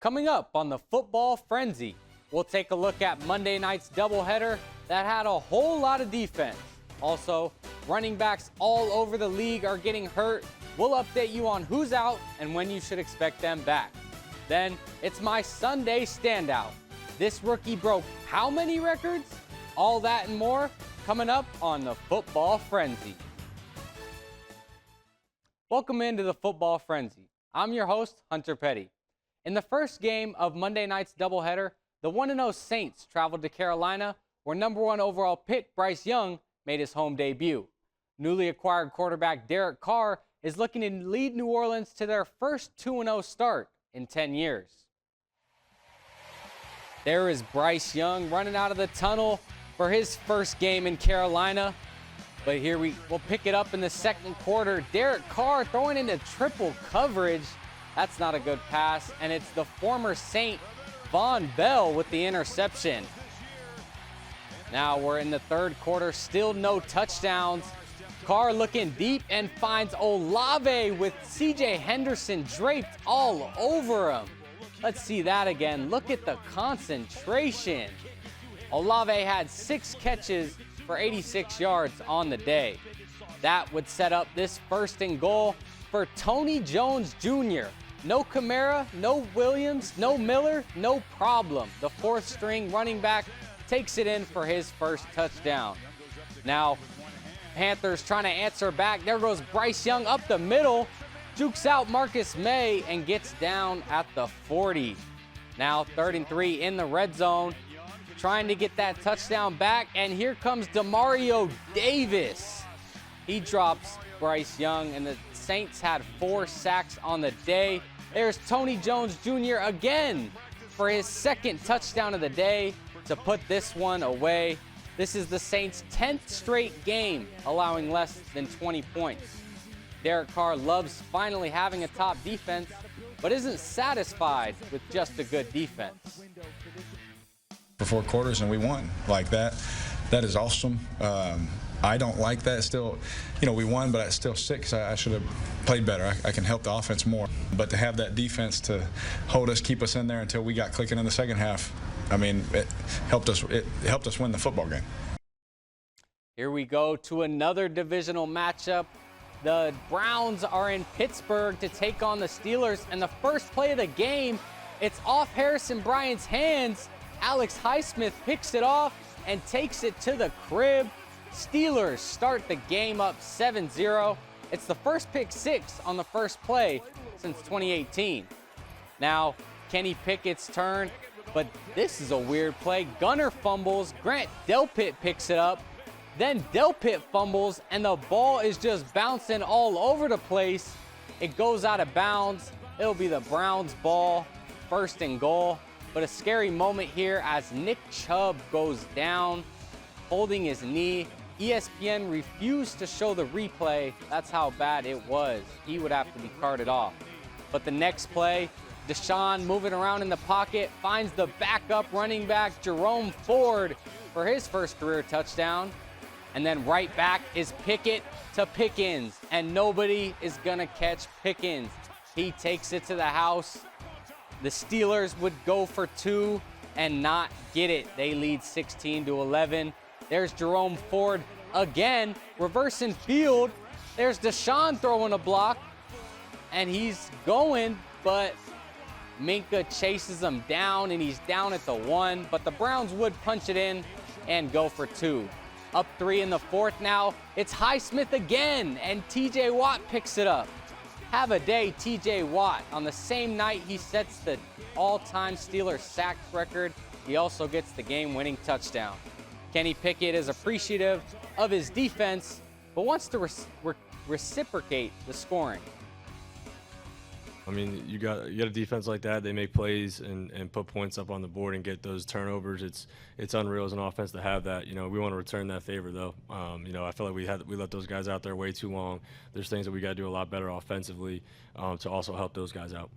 Coming up on the Football Frenzy, we'll take a look at Monday night's doubleheader that had a whole lot of defense. Also, running backs all over the league are getting hurt. We'll update you on who's out and when you should expect them back. Then, it's my Sunday standout. This rookie broke how many records? All that and more coming up on the Football Frenzy. Welcome into the Football Frenzy. I'm your host, Hunter Petty. In the first game of Monday night's doubleheader, the 1-0 Saints traveled to Carolina, where number 1 overall pick Bryce Young made his home debut. Newly acquired quarterback Derek Carr is looking to lead New Orleans to their first 2-0 start in 10 years. There is Bryce Young running out of the tunnel for his first game in Carolina. But here we'll pick it up in the second quarter. Derek Carr throwing into triple coverage. That's not a good pass, and it's the former Saint Von Bell with the interception. Now we're in the third quarter, still no touchdowns. Carr looking deep and finds Olave with C.J. Henderson draped all over him. Let's see that again. Look at the concentration. Olave had 6 catches for 86 yards on the day. That would set up this first and goal for Tony Jones Jr. No Kamara, no Williams, no Miller, no problem. The 4th string running back takes it in for his first touchdown. Now, Panthers trying to answer back. There goes Bryce Young up the middle, jukes out Marcus May and gets down at the 40. Now 3rd and 3 in the red zone, trying to get that touchdown back, and here comes Demario Davis. He drops Bryce Young, and the Saints had 4 sacks on the day. There's Tony Jones Jr. again for his 2nd touchdown of the day to put this one away. This is the Saints' 10th straight game allowing less than 20 points. Derek Carr loves finally having a top defense, but isn't satisfied with just a good defense. For 4 quarters and we won like that. That is awesome. I don't like that still. You know, we won, but I still 6. I should have played better. I can help the offense more. But to have that defense to hold us, keep us in there until we got clicking in the second half, I mean, it helped us win the football game. Here we go to another divisional matchup. The Browns are in Pittsburgh to take on the Steelers, and the first play of the game, it's off Harrison Bryant's hands. Alex Highsmith picks it off and takes it to the crib. Steelers start the game up 7-0. It's the first pick 6 on the first play since 2018. Now, Kenny Pickett's turn, but this is a weird play. Gunner fumbles, Grant Delpit picks it up, then Delpit fumbles, and the ball is just bouncing all over the place. It goes out of bounds. It'll be the Browns' ball, 1st and goal. But a scary moment here as Nick Chubb goes down, holding his knee. ESPN refused to show the replay. That's how bad it was. He would have to be carted off. But the next play, Deshaun moving around in the pocket, finds the backup running back Jerome Ford for his first career touchdown. And then right back is Pickett to Pickens, and nobody is gonna catch Pickens. He takes it to the house. The Steelers would go for 2 and not get it. They lead 16-11. There's Jerome Ford again, reversing field. There's Deshaun throwing a block, and he's going, but Minka chases him down, and he's down at the 1. But the Browns would punch it in and go for 2. Up 3 in the 4th now. It's Highsmith again, and TJ Watt picks it up. Have a day, TJ Watt. On the same night he sets the all-time Steelers sack record, he also gets the game-winning touchdown. Kenny Pickett is appreciative of his defense, but wants to reciprocate the scoring. I mean, you got a defense like that. They make plays and put points up on the board and get those turnovers. It's unreal as an offense to have that. You know, we want to return that favor though. You know, I feel like we let those guys out there way too long. There's things that we got to do a lot better offensively to also help those guys out.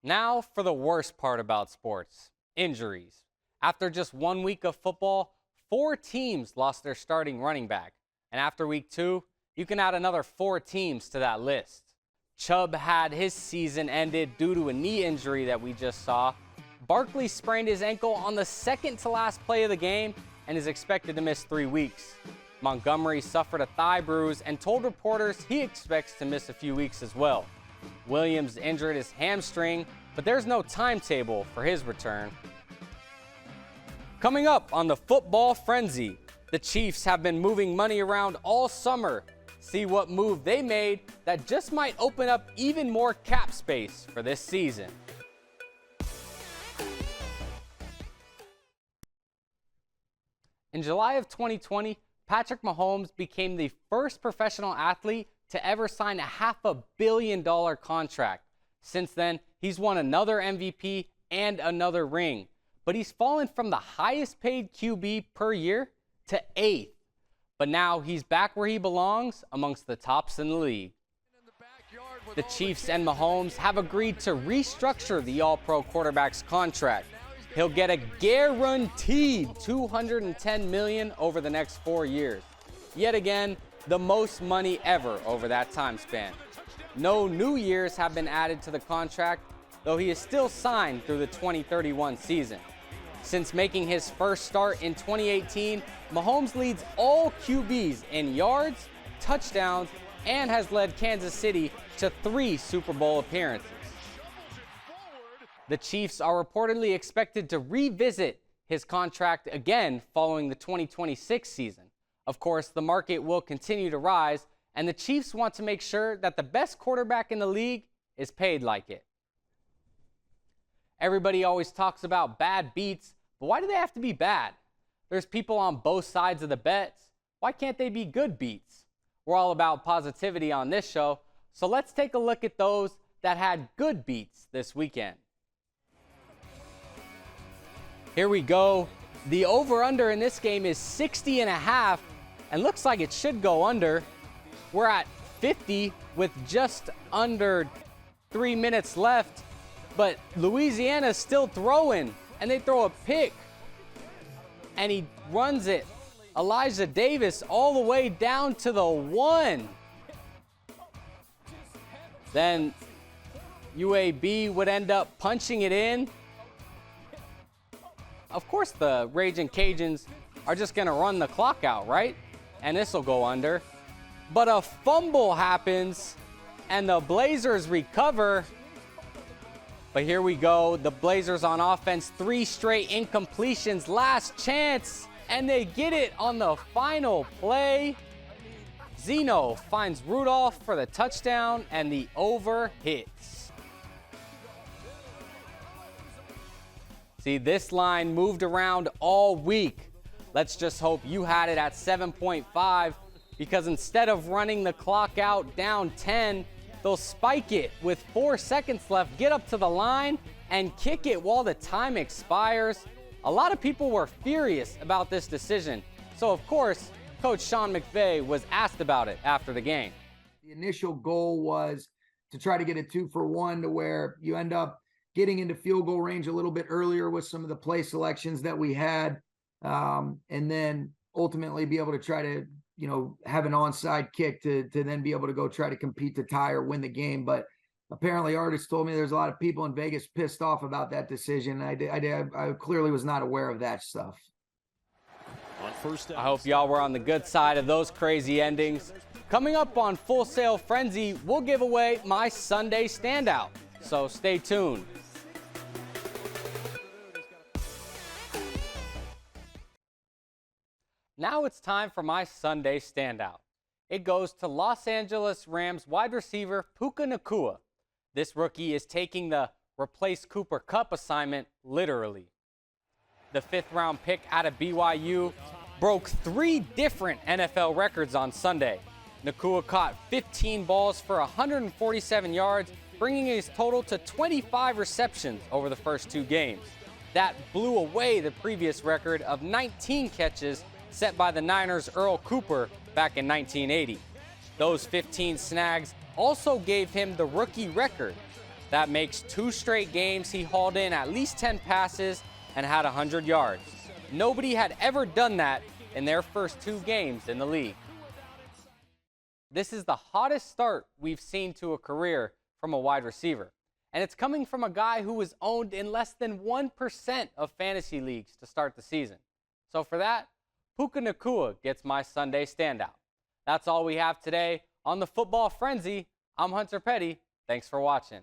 Now for the worst part about sports, injuries. After just 1 week of football, 4 teams lost their starting running back. And after week 2, you can add another 4 teams to that list. Chubb had his season ended due to a knee injury that we just saw. Barkley sprained his ankle on the second to last play of the game and is expected to miss 3 weeks. Montgomery suffered a thigh bruise and told reporters he expects to miss a few weeks as well. Williams injured his hamstring, but there's no timetable for his return. Coming up on the Football Frenzy, the Chiefs have been moving money around all summer. See what move they made that just might open up even more cap space for this season. In July of 2020, Patrick Mahomes became the first professional athlete to ever sign a $500 million contract. Since then, he's won another MVP and another ring, but he's fallen from the highest paid QB per year to 8th. But now he's back where he belongs, amongst the tops in the league. The Chiefs and Mahomes have agreed to restructure the All-Pro quarterback's contract. He'll get a guaranteed $210 million over the next 4 years. Yet again, the most money ever over that time span. No new years have been added to the contract, though he is still signed through the 2031 season. Since making his first start in 2018, Mahomes leads all QBs in yards, touchdowns, and has led Kansas City to 3 Super Bowl appearances. The Chiefs are reportedly expected to revisit his contract again following the 2026 season. Of course, the market will continue to rise, and the Chiefs want to make sure that the best quarterback in the league is paid like it. Everybody always talks about bad beats, but why do they have to be bad? There's people on both sides of the bets. Why can't they be good beats? We're all about positivity on this show, so let's take a look at those that had good beats this weekend. Here we go. The over-under in this game is 60.5 and looks like it should go under. We're at 50 with just under 3 minutes left, but Louisiana's still throwing, and they throw a pick, and he runs it. Elijah Davis all the way down to the 1. Then UAB would end up punching it in. Of course, the Ragin' Cajuns are just going to run the clock out, right? And this will go under. But a fumble happens, and the Blazers recover. But here we go. The Blazers on offense, 3 straight incompletions, last chance, and they get it on the final play. Zeno finds Rudolph for the touchdown, and the over hits. See, this line moved around all week. Let's just hope you had it at 7.5, because instead of running the clock out down 10, they'll spike it with 4 seconds left, get up to the line, and kick it while the time expires. A lot of people were furious about this decision. So, of course, Coach Sean McVay was asked about it after the game. The initial goal was to try to get a 2-for-1 to where you end up getting into field goal range a little bit earlier with some of the play selections that we had, and then ultimately be able to try to, have an onside kick to then be able to go try to compete to tie or win the game. But apparently artists told me there's a lot of people in Vegas pissed off about that decision. I clearly was not aware of that stuff. I hope y'all were on the good side of those crazy endings. Coming up on Full Sail Frenzy, we'll give away my Sunday standout, so stay tuned. Now it's time for my Sunday standout. It goes to Los Angeles Rams wide receiver Puka Nacua. This rookie is taking the replace Cooper Kupp assignment literally. The 5th-round pick out of BYU broke 3 different NFL records on Sunday. Nacua caught 15 balls for 147 yards, bringing his total to 25 receptions over the first 2 games. That blew away the previous record of 19 catches set by the Niners' Earl Cooper back in 1980. Those 15 snags also gave him the rookie record. That makes 2 straight games he hauled in at least 10 passes and had 100 yards. Nobody had ever done that in their first 2 games in the league. This is the hottest start we've seen to a career from a wide receiver. And it's coming from a guy who was owned in less than 1% of fantasy leagues to start the season. So for that, Puka Nacua gets my Sunday standout. That's all we have today on the Football Frenzy. I'm Hunter Petty. Thanks for watching.